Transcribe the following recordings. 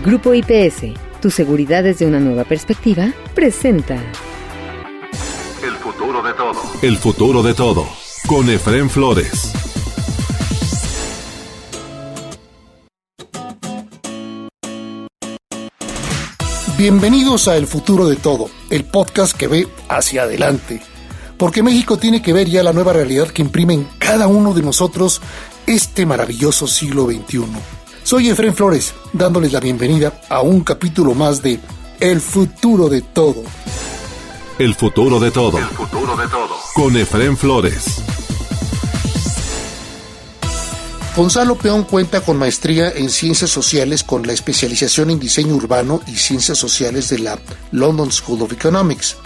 Grupo IPS, tu seguridad desde una nueva perspectiva, presenta El futuro de todo. El futuro de todo, con Efraín Flores. Bienvenidos a El futuro de todo, el podcast que ve hacia adelante. Porque México tiene que ver ya la nueva realidad que imprime en cada uno de nosotros este maravilloso siglo XXI. Soy Efraín Flores, dándoles la bienvenida a un capítulo más de El futuro de todo. El futuro de todo. El futuro de todo. Con Efraín Flores. Gonzalo Peón cuenta con maestría en Ciencias Sociales con la especialización en Diseño Urbano y Ciencias Sociales de la London School of Economics.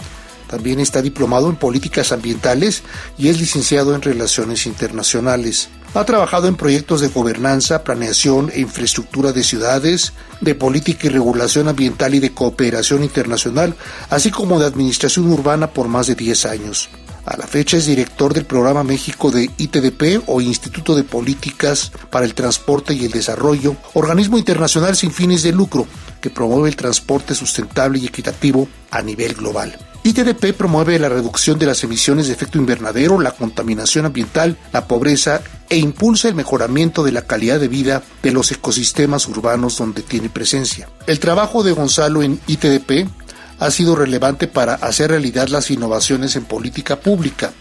También está diplomado en Políticas Ambientales y es licenciado en Relaciones Internacionales. Ha trabajado en proyectos de gobernanza, planeación e infraestructura de ciudades, de política y regulación ambiental y de cooperación internacional, así como de administración urbana por más de 10 años. A la fecha es director del programa México de ITDP o Instituto de Políticas para el Transporte y el Desarrollo, organismo internacional sin fines de lucro que promueve el transporte sustentable y equitativo a nivel global. ITDP promueve la reducción de las emisiones de efecto invernadero, la contaminación ambiental, la pobreza e impulsa el mejoramiento de la calidad de vida de los ecosistemas urbanos donde tiene presencia. El trabajo de Gonzalo en ITDP ha sido relevante para hacer realidad las innovaciones en política pública,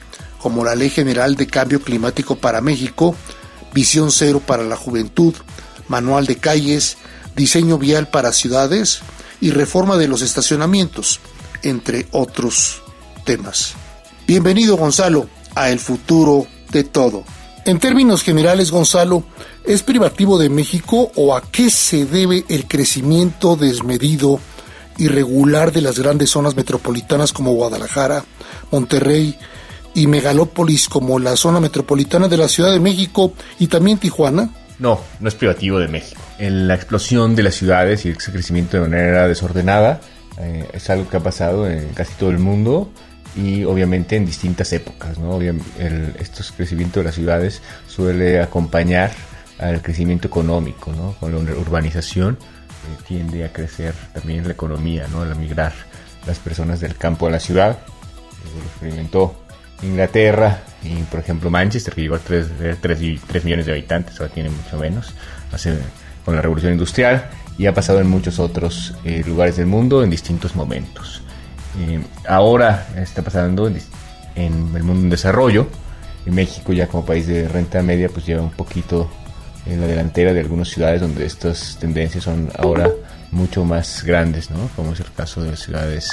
como la Ley General de Cambio Climático para México, Visión Cero para la Juventud, Manual de Calles, Diseño Vial para Ciudades y Reforma de los Estacionamientos, entre otros temas. Bienvenido, Gonzalo, a El futuro de todo. En términos generales, Gonzalo, ¿es privativo de México o a qué se debe el crecimiento desmedido irregular de las grandes zonas metropolitanas como Guadalajara, Monterrey y megalópolis como la zona metropolitana de la Ciudad de México y también Tijuana? No es privativo de México. En la explosión de las ciudades y ese crecimiento de manera desordenada es algo que ha pasado en casi todo el mundo y obviamente en distintas épocas, ¿no? Este crecimiento de las ciudades suele acompañar al crecimiento económico, ¿no? Con la urbanización tiende a crecer también la economía, ¿no? Al migrar las personas del campo a la ciudad. Lo experimentó Inglaterra y, por ejemplo, Manchester, que llegó a 3 millones de habitantes, ahora tiene mucho menos, con la revolución industrial, y ha pasado en muchos otros lugares del mundo en distintos momentos. Ahora está pasando en el mundo en desarrollo. En México, ya como país de renta media, pues lleva un poquito en la delantera de algunas ciudades donde estas tendencias son ahora mucho más grandes, ¿no? Como es el caso de las ciudades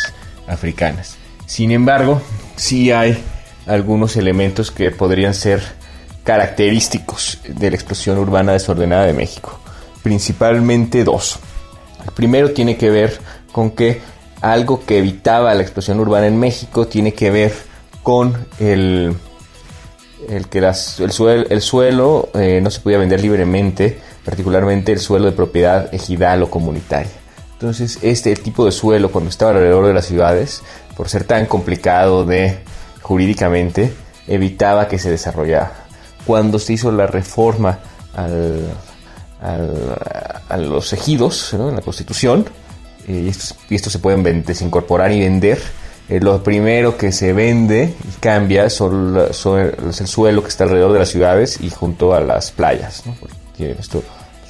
africanas. Sin embargo, sí hay algunos elementos que podrían ser característicos de la explosión urbana desordenada de México. Principalmente dos. El primero tiene que ver con que algo que evitaba la explosión urbana en México tiene que ver con el que el suelo no se podía vender libremente, particularmente el suelo de propiedad ejidal o comunitaria. Entonces, el tipo de suelo, cuando estaba alrededor de las ciudades, por ser tan complicado jurídicamente, evitaba que se desarrollara. Cuando se hizo la reforma a los ejidos, ¿no? En la Constitución, y estos se pueden desincorporar y vender, lo primero que se vende y cambia es el suelo que está alrededor de las ciudades y junto a las playas, ¿no? Porque tiene esto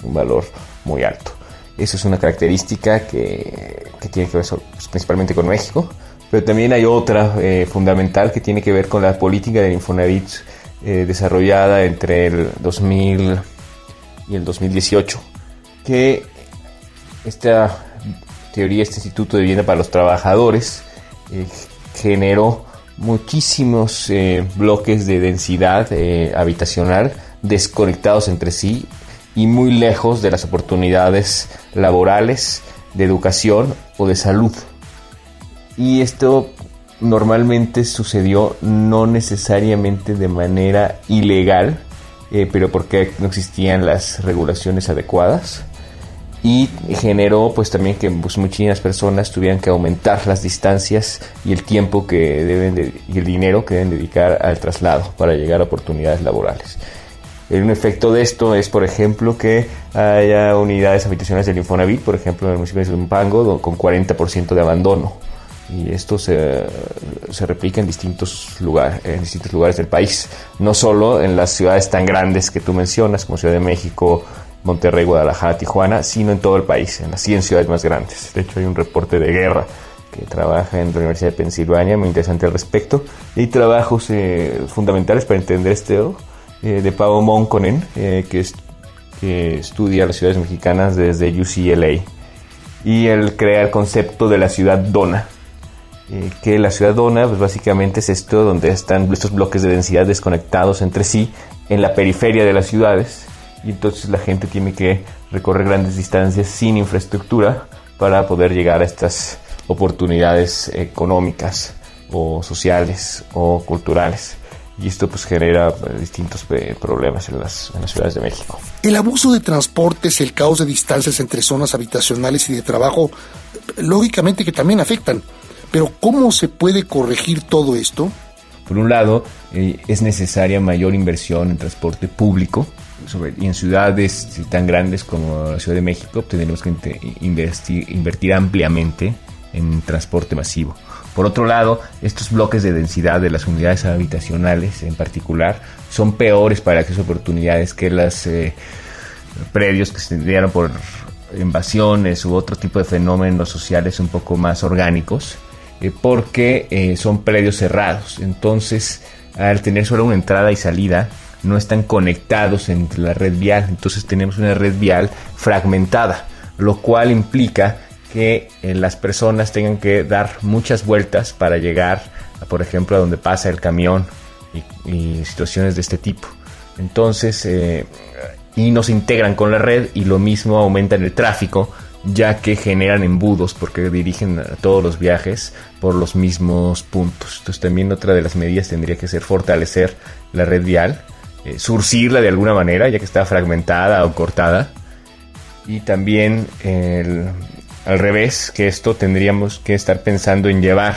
un valor muy alto. Eso es una característica que tiene que ver principalmente con México, pero también hay otra fundamental que tiene que ver con la política del Infonavit desarrollada entre el 2000 y el 2018, que esta teoría, este Instituto de Vivienda para los Trabajadores, generó muchísimos bloques de densidad habitacional desconectados entre sí y muy lejos de las oportunidades laborales, de educación o de salud. Y esto normalmente sucedió no necesariamente de manera ilegal, pero porque no existían las regulaciones adecuadas, y generó pues también que pues, muchísimas personas tuvieran que aumentar las distancias y el tiempo y el dinero que deben dedicar al traslado para llegar a oportunidades laborales. Un efecto de esto es, por ejemplo, que haya unidades habitacionales del Infonavit, por ejemplo, en el municipio de Zumpango, con 40% de abandono. Y esto se replica en distintos lugares del país. No solo en las ciudades tan grandes que tú mencionas, como Ciudad de México, Monterrey, Guadalajara, Tijuana, sino en todo el país, en las 100 ciudades más grandes. De hecho, hay un reporte de guerra que trabaja en la Universidad de Pensilvania, muy interesante al respecto. Y hay trabajos fundamentales para entender esto, de Pavo Monconen, que estudia las ciudades mexicanas desde UCLA. Y él crea el concepto de la ciudad dona. Que la ciudad dona, pues básicamente es esto, donde están estos bloques de densidad desconectados entre sí, en la periferia de las ciudades. Y entonces la gente tiene que recorrer grandes distancias sin infraestructura para poder llegar a estas oportunidades económicas o sociales o culturales. Y esto pues genera distintos problemas en las ciudades de México. El abuso de transportes, el caos de distancias entre zonas habitacionales y de trabajo, lógicamente que también afectan. Pero ¿cómo se puede corregir todo esto? Por un lado, es necesaria mayor inversión en transporte público, y en ciudades tan grandes como la Ciudad de México tendremos que invertir ampliamente en transporte masivo. Por otro lado, estos bloques de densidad de las unidades habitacionales en particular son peores para acceso a oportunidades que los predios que se dieron por invasiones u otro tipo de fenómenos sociales un poco más orgánicos, porque son predios cerrados. Entonces, al tener solo una entrada y salida, no están conectados entre la red vial. Entonces tenemos una red vial fragmentada, lo cual implica que las personas tengan que dar muchas vueltas para llegar, por ejemplo, a donde pasa el camión y situaciones de este tipo. Entonces, y no se integran con la red, y lo mismo aumenta en el tráfico, ya que generan embudos porque dirigen a todos los viajes por los mismos puntos. Entonces también otra de las medidas tendría que ser fortalecer la red vial, surcirla de alguna manera, ya que está fragmentada o cortada. Y también al revés, que esto tendríamos que estar pensando en llevar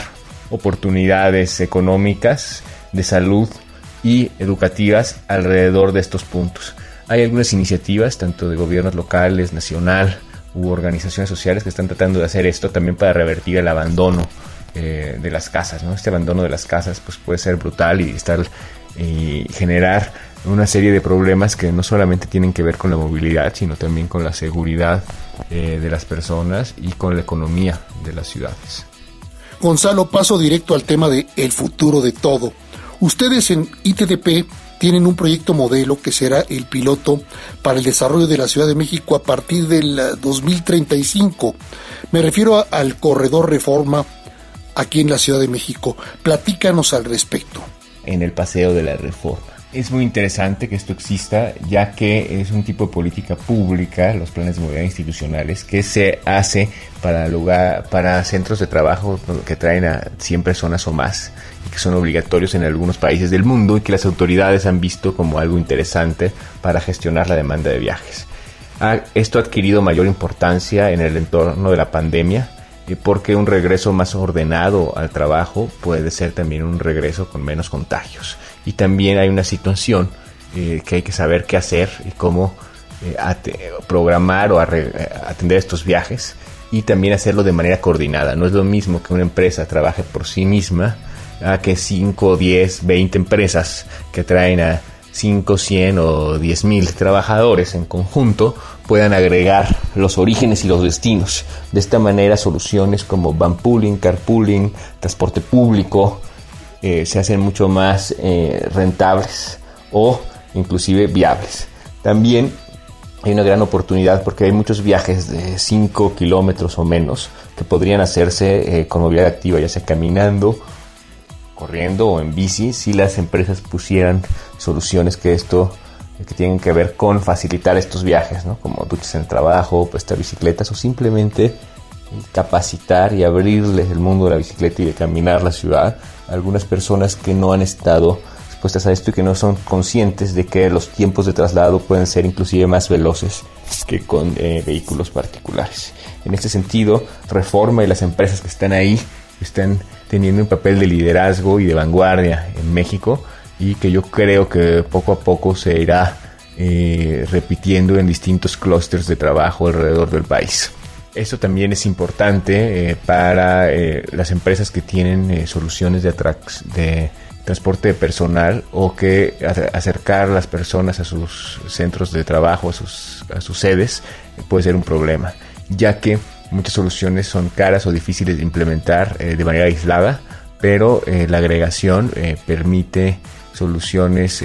oportunidades económicas, de salud y educativas alrededor de estos puntos. Hay algunas iniciativas, tanto de gobiernos locales, nacional u organizaciones sociales, que están tratando de hacer esto también para revertir el abandono de las casas, ¿no? Este abandono de las casas pues puede ser brutal y generar una serie de problemas que no solamente tienen que ver con la movilidad, sino también con la seguridad de las personas y con la economía de las ciudades. Gonzalo, paso directo al tema de el futuro de todo. Ustedes en ITDP tienen un proyecto modelo que será el piloto para el desarrollo de la Ciudad de México a partir del 2035. Me refiero al Corredor Reforma aquí en la Ciudad de México. Platícanos al respecto. En el Paseo de la Reforma. Es muy interesante que esto exista, ya que es un tipo de política pública, los planes de movilidad institucionales, que se hace para centros de trabajo que traen a 100 personas o más, y que son obligatorios en algunos países del mundo, y que las autoridades han visto como algo interesante para gestionar la demanda de viajes. Esto ha adquirido mayor importancia en el entorno de la pandemia, porque un regreso más ordenado al trabajo puede ser también un regreso con menos contagios. Y también hay una situación que hay que saber qué hacer y cómo programar o atender estos viajes, y también hacerlo de manera coordinada. No es lo mismo que una empresa trabaje por sí misma a que 5, 10, 20 empresas que traen a 5, 100 o 10,000 trabajadores en conjunto puedan agregar los orígenes y los destinos. De esta manera, soluciones como vanpooling, carpooling, transporte público se hacen mucho más rentables o inclusive viables. También hay una gran oportunidad porque hay muchos viajes de 5 kilómetros o menos que podrían hacerse con movilidad activa, ya sea caminando, corriendo o en bici, si las empresas pusieran soluciones que tienen que ver con facilitar estos viajes, ¿no? Como duchas en el trabajo, prestar bicicletas, o simplemente capacitar y abrirles el mundo de la bicicleta y de caminar la ciudad a algunas personas que no han estado expuestas a esto y que no son conscientes de que los tiempos de traslado pueden ser inclusive más veloces que con vehículos particulares. En este sentido, Reforma y las empresas que están ahí están teniendo un papel de liderazgo y de vanguardia en México, y que yo creo que poco a poco se irá repitiendo en distintos clústeres de trabajo alrededor del país. Esto también es importante para las empresas que tienen soluciones de transporte de personal o que acercar a las personas a sus centros de trabajo, a sus sedes, puede ser un problema, ya que muchas soluciones son caras o difíciles de implementar de manera aislada, pero la agregación permite soluciones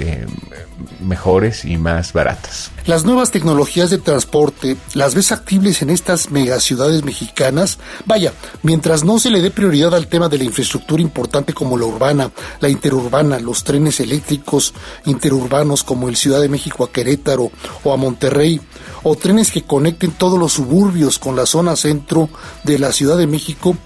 mejores y más baratas. Las nuevas tecnologías de transporte, ¿las ves factibles en estas megaciudades mexicanas? Vaya, mientras no se le dé prioridad al tema de la infraestructura importante como la urbana, la interurbana, los trenes eléctricos interurbanos como el Ciudad de México a Querétaro o a Monterrey, o trenes que conecten todos los suburbios con la zona centro de la Ciudad de México,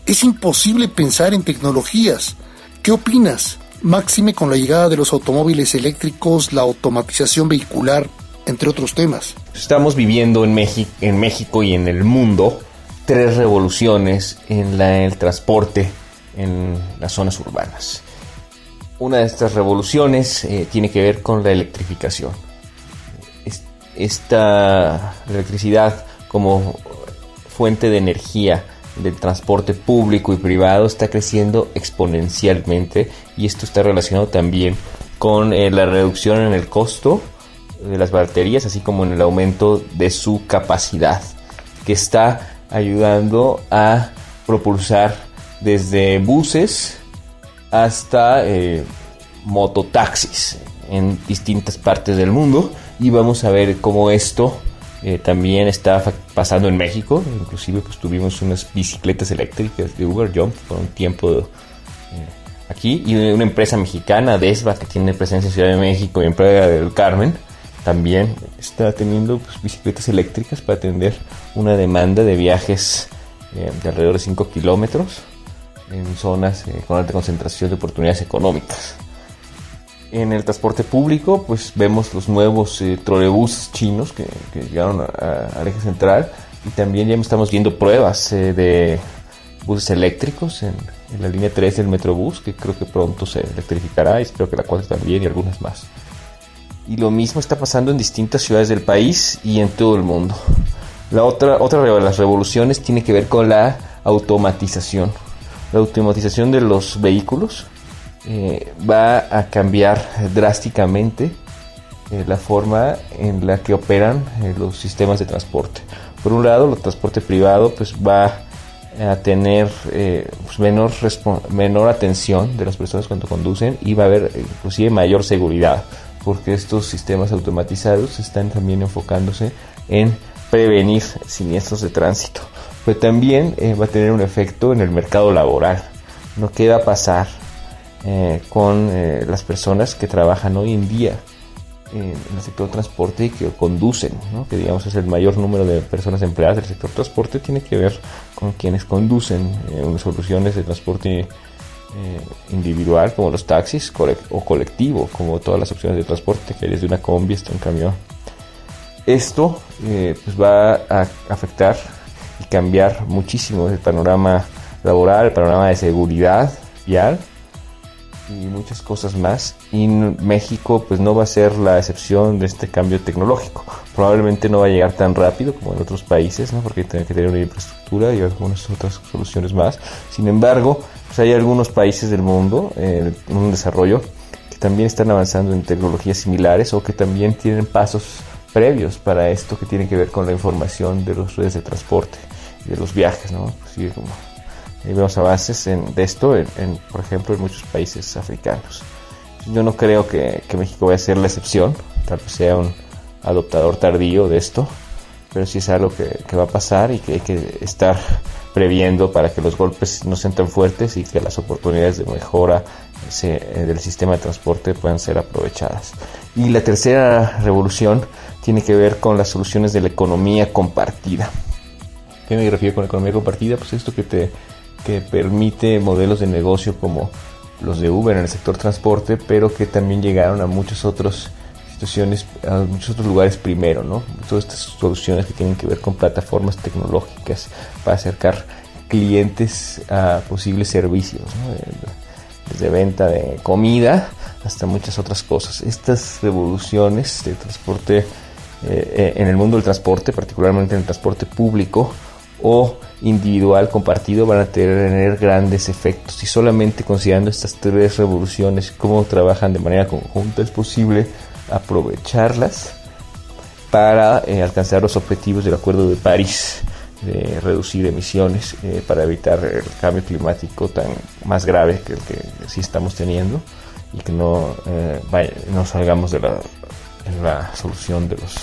es imposible pensar en tecnologías. ¿Qué opinas? Máxime con la llegada de los automóviles eléctricos, la automatización vehicular, entre otros temas. Estamos viviendo en México y en el mundo 3 revoluciones en el transporte en las zonas urbanas. Una de estas revoluciones tiene que ver con la electrificación. Esta electricidad como fuente de energía del transporte público y privado está creciendo exponencialmente, y esto está relacionado también con la reducción en el costo de las baterías, así como en el aumento de su capacidad, que está ayudando a propulsar desde buses hasta mototaxis en distintas partes del mundo, y vamos a ver cómo esto también está pasando en México. Inclusive pues tuvimos unas bicicletas eléctricas de Uber Jump por un tiempo aquí, y una empresa mexicana, Desva, que tiene presencia en Ciudad de México y en Playa del Carmen, también está teniendo pues bicicletas eléctricas para atender una demanda de viajes de alrededor de 5 kilómetros en zonas con alta concentración de oportunidades económicas. En el transporte público, pues vemos los nuevos trolebuses chinos que llegaron al eje central, y también ya estamos viendo pruebas de buses eléctricos en la línea 3 del Metrobús, que creo que pronto se electrificará, y espero que la 4 también, y algunas más. Y lo mismo está pasando en distintas ciudades del país y en todo el mundo. La otra de las revoluciones tiene que ver con la automatización. La automatización de los vehículos va a cambiar drásticamente la forma en la que operan los sistemas de transporte. Por un lado, el transporte privado pues va a tener pues menor atención de las personas cuando conducen, y va a haber inclusive mayor seguridad, porque estos sistemas automatizados están también enfocándose en prevenir siniestros de tránsito. Pero también va a tener un efecto en el mercado laboral, ¿no? ¿Qué va a pasar con las personas que trabajan hoy en día en el sector transporte y que conducen, ¿no? Que digamos es el mayor número de personas empleadas del sector transporte? Tiene que ver con quienes conducen soluciones de transporte individual, como los taxis, o colectivo, como todas las opciones de transporte que hay, desde una combi hasta un camión. Esto pues va a afectar y cambiar muchísimo el panorama laboral, el panorama de seguridad vial y muchas cosas más. Y México pues no va a ser la excepción de este cambio tecnológico. Probablemente no va a llegar tan rápido como en otros países, ¿no? Porque tiene que tener una infraestructura y algunas otras soluciones más. Sin embargo, pues hay algunos países del mundo en un desarrollo que también están avanzando en tecnologías similares, o que también tienen pasos previos para esto, que tiene que ver con la información de las redes de transporte y de los viajes, ¿no? Así como vemos avances de esto, por ejemplo, en muchos países africanos. Yo no creo que México vaya a ser la excepción, tal vez sea un adoptador tardío de esto, pero sí es algo que va a pasar, y que hay que estar previendo para que los golpes no sean tan fuertes y que las oportunidades de mejora del sistema de transporte puedan ser aprovechadas. Y la tercera revolución tiene que ver con las soluciones de la economía compartida. ¿Qué me refiero con economía compartida? Pues esto que permite modelos de negocio como los de Uber en el sector transporte, pero que también llegaron a muchas otras situaciones, a muchos otros lugares primero, ¿no? Todas estas soluciones que tienen que ver con plataformas tecnológicas para acercar clientes a posibles servicios, ¿no? desde venta de comida hasta muchas otras cosas. Estas revoluciones de transporte en el mundo del transporte, particularmente en el transporte público o individual compartido, van a tener grandes efectos, y solamente considerando estas tres revoluciones, cómo trabajan de manera conjunta, es posible aprovecharlas para alcanzar los objetivos del Acuerdo de París de reducir emisiones para evitar el cambio climático tan más grave que el que sí estamos teniendo, y que no salgamos de la solución de los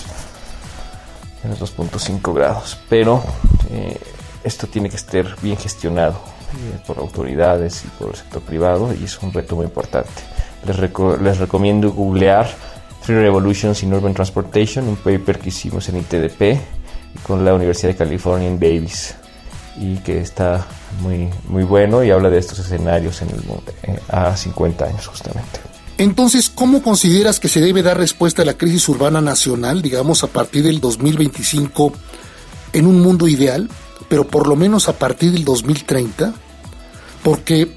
2.5 grados. Pero esto tiene que estar bien gestionado por autoridades y por el sector privado, y es un reto muy importante. Les recomiendo googlear Three Revolutions in Urban Transportation, un paper que hicimos en ITDP con la Universidad de California en Davis, y que está muy, muy bueno, y habla de estos escenarios en el mundo a 50 años justamente. Entonces, ¿cómo consideras que se debe dar respuesta a la crisis urbana nacional, digamos, a partir del 2025, en un mundo ideal, pero por lo menos a partir del 2030? Porque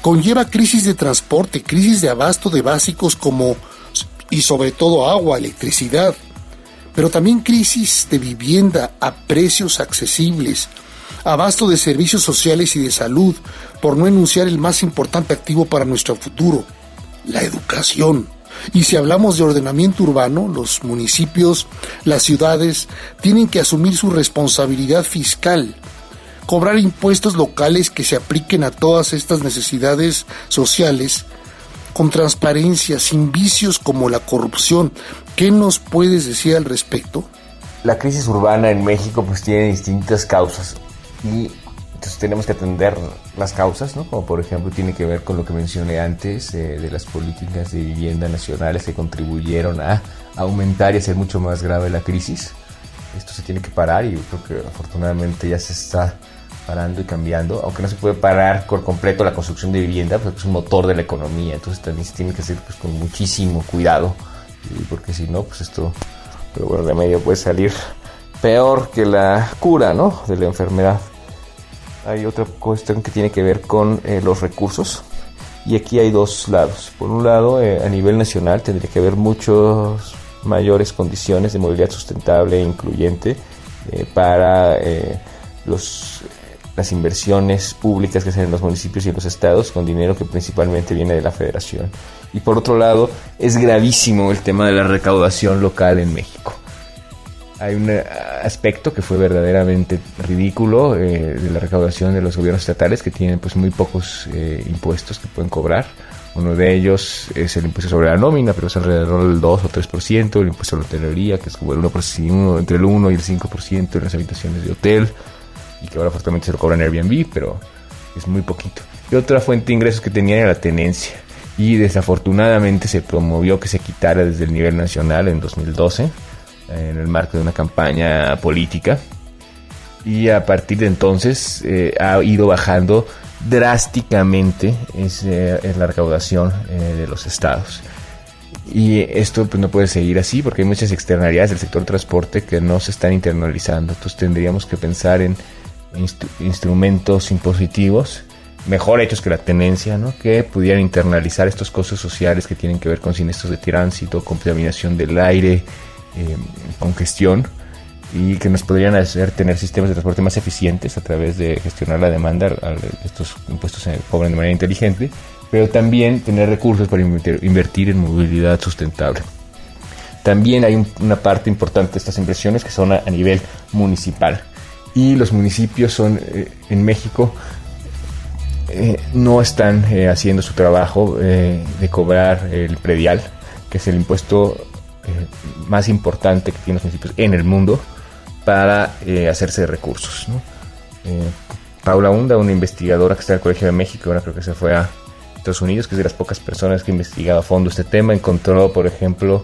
conlleva crisis de transporte, crisis de abasto de básicos como, y sobre todo, agua, electricidad, pero también crisis de vivienda a precios accesibles, abasto de servicios sociales y de salud, por no enunciar el más importante activo para nuestro futuro, la educación. Y si hablamos de ordenamiento urbano, los municipios, las ciudades, tienen que asumir su responsabilidad fiscal, cobrar impuestos locales que se apliquen a todas estas necesidades sociales, con transparencia, sin vicios como la corrupción. ¿Qué nos puedes decir al respecto? La crisis urbana en México pues tiene distintas causas, y entonces tenemos que atender las causas, ¿no? Como por ejemplo tiene que ver con lo que mencioné antes, de las políticas de vivienda nacionales que contribuyeron a aumentar y hacer mucho más grave la crisis. Esto se tiene que parar, y yo creo que afortunadamente ya se está parando y cambiando, aunque no se puede parar por completo la construcción de vivienda, porque es un motor de la economía. Entonces también se tiene que hacer pues con muchísimo cuidado, porque si no, pues esto, pero bueno, el remedio puede salir peor que la cura, ¿no?, de la enfermedad. Hay otra cuestión que tiene que ver con los recursos, y aquí hay dos lados. Por un lado, a nivel nacional tendría que haber muchas mayores condiciones de movilidad sustentable e incluyente para las inversiones públicas que hacen en los municipios y en los estados, con dinero que principalmente viene de la federación. Y por otro lado, es gravísimo el tema de la recaudación local en México. Hay un aspecto que fue verdaderamente ridículo de la recaudación de los gobiernos estatales, que tienen pues muy pocos impuestos que pueden cobrar. Uno de ellos es el impuesto sobre la nómina, pero es alrededor del 2 o 3%, el impuesto a la hotelería, que es como entre el 1 y el 5% en las habitaciones de hotel, y que ahora fuertemente se lo cobran Airbnb, pero es muy poquito. Y otra fuente de ingresos que tenían era la tenencia, y desafortunadamente se promovió que se quitara desde el nivel nacional en 2012, en el marco de una campaña política, y a partir de entonces ha ido bajando drásticamente la recaudación de los estados. Y esto pues no puede seguir así, porque hay muchas externalidades del sector transporte que no se están internalizando. Entonces tendríamos que pensar en instrumentos impositivos mejor hechos que la tenencia, ¿no?, que pudieran internalizar estos costos sociales que tienen que ver con siniestros de tránsito, contaminación del aire, congestión, y que nos podrían hacer tener sistemas de transporte más eficientes a través de gestionar la demanda. Estos impuestos se cobran de manera inteligente, pero también tener recursos para invertir en movilidad sustentable. También hay una parte importante de estas inversiones que son a nivel municipal, y los municipios son en México no están haciendo su trabajo de cobrar el predial, que es el impuesto más importante que tienen los municipios en el mundo para hacerse de recursos, ¿no? Paula Hunda, una investigadora que está en el Colegio de México, ahora creo que se fue a Estados Unidos, que es de las pocas personas que ha investigado a fondo este tema, encontró, por ejemplo,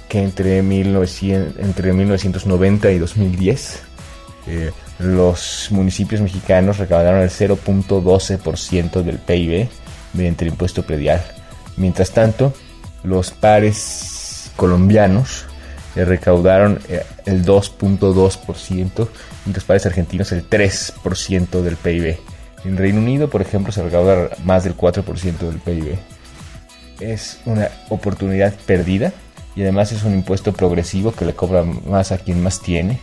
que entre 1990 y 2010 los municipios mexicanos recaudaron el 0.12% del PIB mediante el impuesto predial. Mientras tanto, los pares colombianos recaudaron el 2.2% y los pares argentinos el 3% del PIB. En Reino Unido, por ejemplo, se recauda más del 4% del PIB. Es una oportunidad perdida y además es un impuesto progresivo que le cobra más a quien más tiene.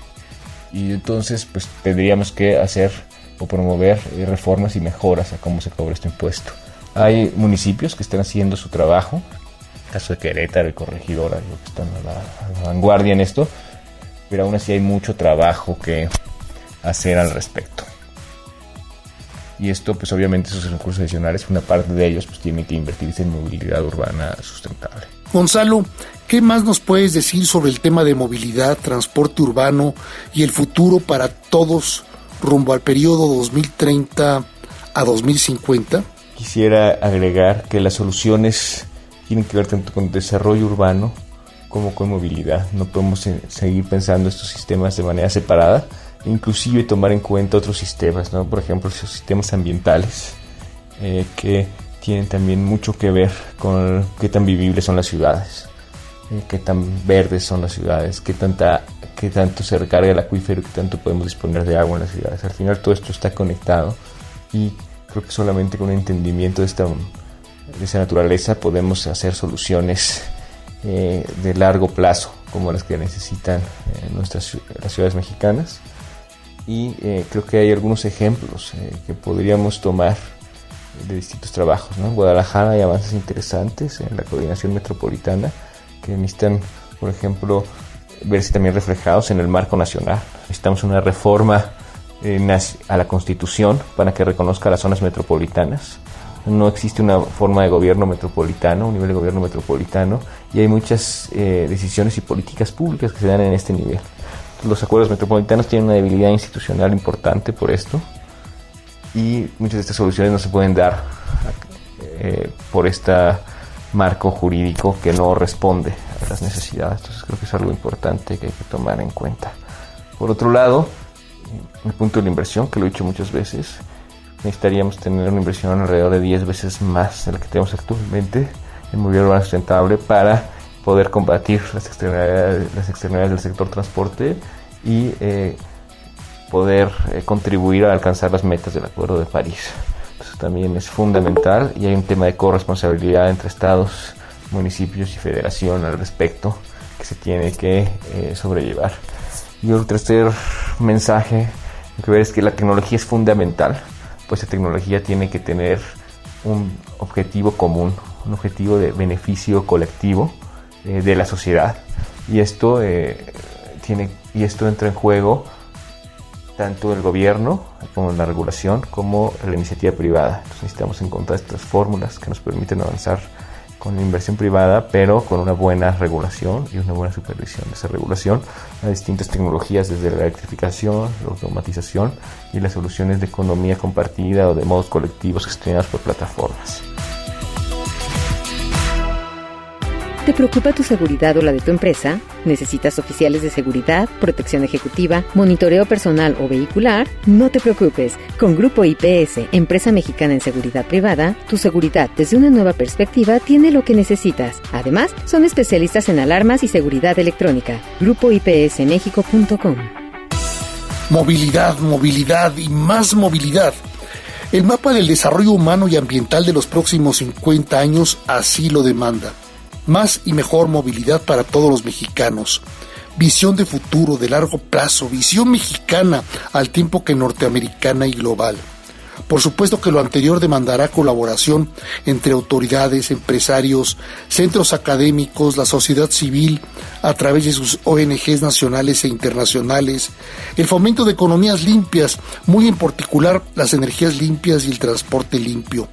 Y entonces pues tendríamos que hacer o promover reformas y mejoras a cómo se cobra este impuesto. Hay municipios que están haciendo su trabajo, el caso de Querétaro y Corregidora, que están a la vanguardia en esto, pero aún así hay mucho trabajo que hacer al respecto. Y esto, pues obviamente esos recursos adicionales, una parte de ellos pues tiene que invertirse en movilidad urbana sustentable. Gonzalo, ¿qué más nos puedes decir sobre el tema de movilidad, transporte urbano y el futuro para todos rumbo al periodo 2030 a 2050? Quisiera agregar que las soluciones tienen que ver tanto con desarrollo urbano como con movilidad. No podemos seguir pensando estos sistemas de manera separada, inclusive tomar en cuenta otros sistemas, ¿no? Por ejemplo, los sistemas ambientales, que tienen también mucho que ver con qué tan vivibles son las ciudades, qué tan verdes son las ciudades, qué tanto se recarga el acuífero, qué tanto podemos disponer de agua en las ciudades. Al final todo esto está conectado y creo que solamente con un entendimiento de esa naturaleza podemos hacer soluciones de largo plazo, como las que necesitan las ciudades mexicanas. Y creo que hay algunos ejemplos que podríamos tomar de distintos trabajos, ¿no? En Guadalajara hay avances interesantes en la coordinación metropolitana que necesitan, por ejemplo, verse también reflejados en el marco nacional. Necesitamos una reforma a la Constitución para que reconozca las zonas metropolitanas. No existe una forma de gobierno metropolitano, un nivel de gobierno metropolitano, y hay muchas decisiones y políticas públicas que se dan en este nivel. Los acuerdos metropolitanos tienen una debilidad institucional importante por esto, y muchas de estas soluciones no se pueden dar por este marco jurídico que no responde a las necesidades. Entonces creo que es algo importante que hay que tomar en cuenta. Por otro lado, el punto de la inversión, que lo he dicho muchas veces, necesitaríamos tener una inversión alrededor de 10 veces más de la que tenemos actualmente en movilidad urbana sustentable para poder combatir las externalidades del sector transporte y poder contribuir a alcanzar las metas del Acuerdo de París. Entonces también es fundamental, y hay un tema de corresponsabilidad entre estados, municipios y federación al respecto que se tiene que sobrellevar. Y el tercer mensaje que ver es que la tecnología es fundamental, pues la tecnología tiene que tener un objetivo común, un objetivo de beneficio colectivo de la sociedad, y esto entra en juego tanto el gobierno como la regulación como la iniciativa privada. Entonces necesitamos encontrar estas fórmulas que nos permiten avanzar con la inversión privada, pero con una buena regulación y una buena supervisión de esa regulación a distintas tecnologías, desde la electrificación, la automatización y las soluciones de economía compartida o de modos colectivos gestionados por plataformas. ¿Te preocupa tu seguridad o la de tu empresa? ¿Necesitas oficiales de seguridad, protección ejecutiva, monitoreo personal o vehicular? No te preocupes. Con Grupo IPS, empresa mexicana en seguridad privada, tu seguridad desde una nueva perspectiva tiene lo que necesitas. Además, son especialistas en alarmas y seguridad electrónica. GrupoIPSMexico.com. Movilidad, movilidad y más movilidad. El mapa del desarrollo humano y ambiental de los próximos 50 años así lo demanda. Más y mejor movilidad para todos los mexicanos. Visión de futuro, de largo plazo, visión mexicana al tiempo que norteamericana y global. Por supuesto que lo anterior demandará colaboración entre autoridades, empresarios, centros académicos, la sociedad civil, a través de sus ONGs nacionales e internacionales, el fomento de economías limpias, muy en particular las energías limpias y el transporte limpio.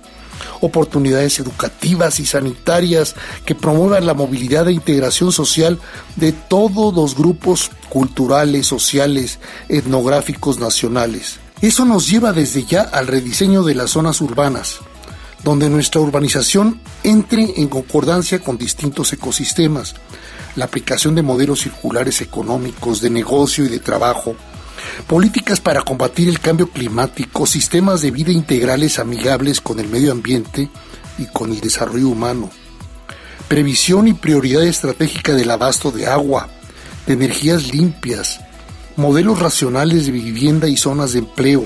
Oportunidades educativas y sanitarias que promuevan la movilidad e integración social de todos los grupos culturales, sociales, etnográficos nacionales. Eso nos lleva desde ya al rediseño de las zonas urbanas, donde nuestra urbanización entre en concordancia con distintos ecosistemas, la aplicación de modelos circulares económicos, de negocio y de trabajo, políticas para combatir el cambio climático, sistemas de vida integrales amigables con el medio ambiente y con el desarrollo humano, previsión y prioridad estratégica del abasto de agua, de energías limpias, modelos racionales de vivienda y zonas de empleo,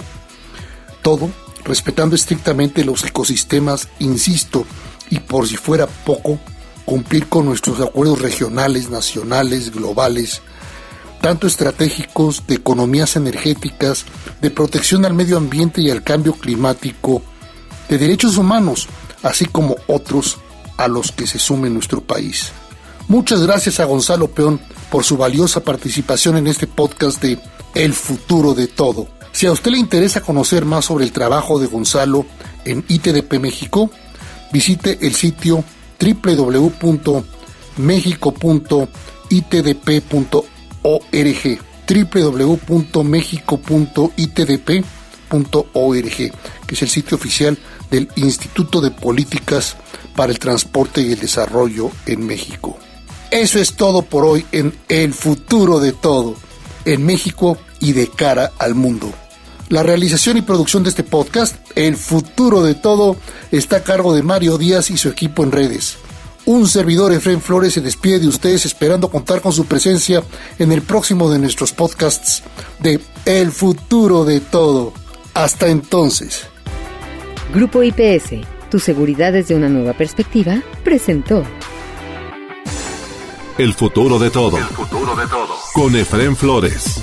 todo respetando estrictamente los ecosistemas, insisto, y por si fuera poco, cumplir con nuestros acuerdos regionales, nacionales, globales, tanto estratégicos, de economías energéticas, de protección al medio ambiente y al cambio climático, de derechos humanos, así como otros a los que se sume nuestro país. Muchas gracias a Gonzalo Peón por su valiosa participación en este podcast de El Futuro de Todo. Si a usted le interesa conocer más sobre el trabajo de Gonzalo en ITDP México, visite el sitio www.mexico.itdp.org www.mexico.itdp.org, que es el sitio oficial del Instituto de Políticas para el Transporte y el Desarrollo en México. Eso es todo por hoy en El Futuro de Todo, en México y de cara al mundo. La realización y producción de este podcast, El Futuro de Todo, está a cargo de Mario Díaz y su equipo en redes. Un servidor, Efrén Flores, se despide de ustedes esperando contar con su presencia en el próximo de nuestros podcasts de El Futuro de Todo. Hasta entonces. Grupo IPS, tu seguridad desde una nueva perspectiva, presentó El Futuro de Todo. El Futuro de Todo. Con Efrén Flores.